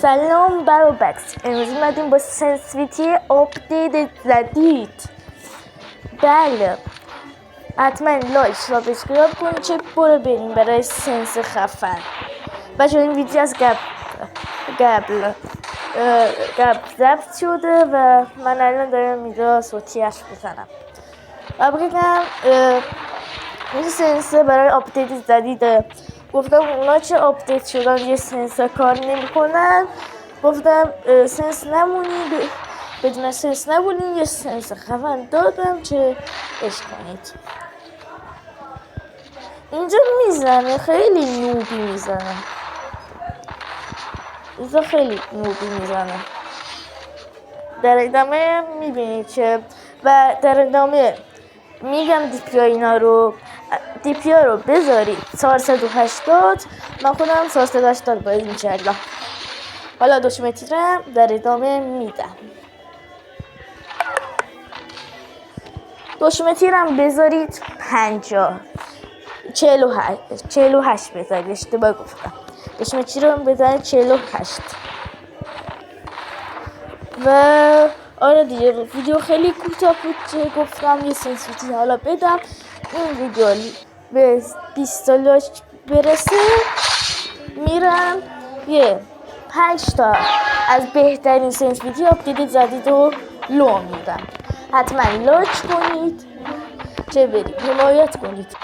سلام برابکس. امروز اومدیم با سنسیتیویتی آپدیت جدید. بله حتما لایک سابسکرایب کنید چه برو بریم برای سنس خفن. بچه این ویدیو از قبل ضبط شده و من الان دارم اینجا صوتیش بزنم و بگم این سنسور برای آپدیت جدیده. گفتم اونا چه آپدیت شدن یه سنسور کار نمیکنن، گفتم سنس نمونید، بدون سنس نمونید، یه سنس خفن دادم چه اش کنید. اینجا میزنه خیلی نوبی میزنه، اینجا خیلی نوبی میزنه. در ادامه میبینید که و در ادامه میگم دیپیا رو بذارید 480. من خودم 480 باید می‌کردم. حالا دوشمتری رو در ادامه میدم. دوشمتری رو بذارید 48 بذارید، اشتباه گفتم. دوشمتری رو بذارید 48 و آره دیگه ویدیو خیلی کوتاه بود که گفتم یه سنسیتیویتی حالا بدم. این ویدیو به 20 تا لایک برسه میرم یه 5 تا از بهترین سنسیتیویتی آپدیت جدید رو لو میدم. حتما لایک کنید چه برید حمایت کنید.